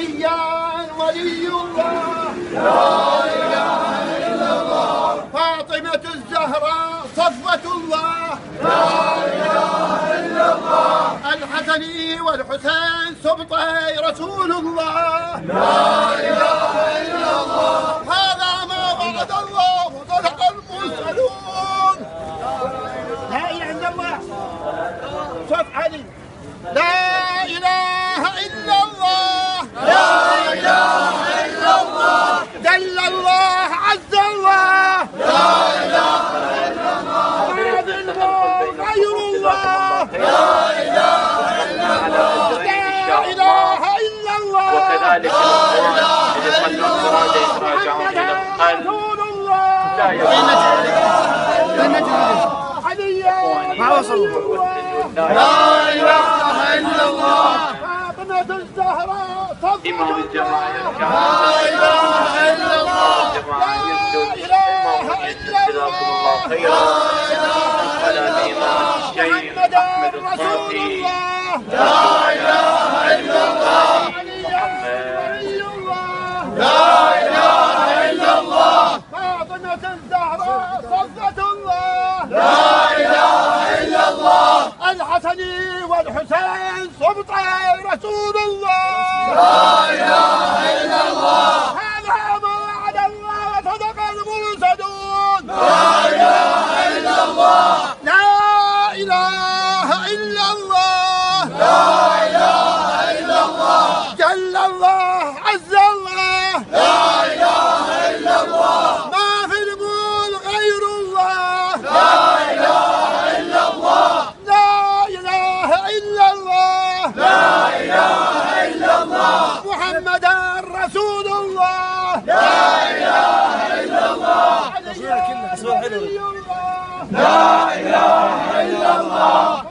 عليا ولي الله لا إله إلا الله. فاطمة الزهراء صفوة الله لا إله إلا الله. الحسن والحسين سبطي رسول الله لا إله إلا الله. هذا ما وعد الله وصدق المرسلون. لا إله إلا الله. صوت علي. لا إله إلا الله. لا إله إلا الله. جل الله عز الله. لا إله إلا الله. ما في الموت غير الله. لا إله إلا الله. لا إله إلا الله. وكذلك محمد رسول الله. ما وصلوا. لا إله إلا الله. فاطمة الزهراء صفوة إمام الجماعة لا إله إلا الله. لا إله إلا جزاكم الله خيرا. على الإمام الشيخ أحمد رسول الطاهي. الله. لا إله إلا الله. لا إله إلا الله. فاطمة الزهراء صفوة الله. لا إله إلا الله. الحسن والحسين سبطي رسول الله. لا إله إلا الله. هذا ما وعد الله وصدق المرسلون. لا إله إلا الله. لا إله إلا الله. لا إله إلا الله. جل الله عز الله. لا إله إلا الله. ما في المول غير الله. لا إله إلا الله. لا إله إلا الله. لا إله إلا الله. محمد رسول الله. لا إله إلا الله. لا إله إلا الله.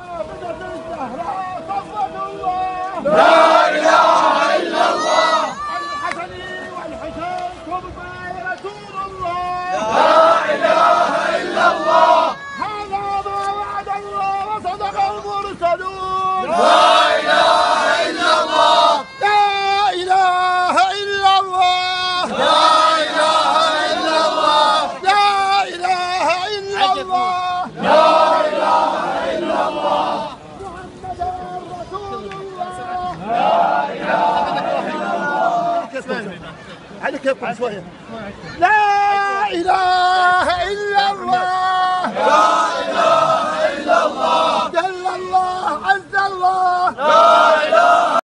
لا إله إلا الله. الحسن والحسين سبطي رسول الله. لا إله إلا الله. هذا ما وعد الله وصدق المرسلون. لا إله إلا الله. لا إله إلا الله. لا إله إلا الله. لا إله إلا الله. لا إله إلا الله. محمد رسول الله. عليك يقول شوية. لا إله إلا الله. لا إله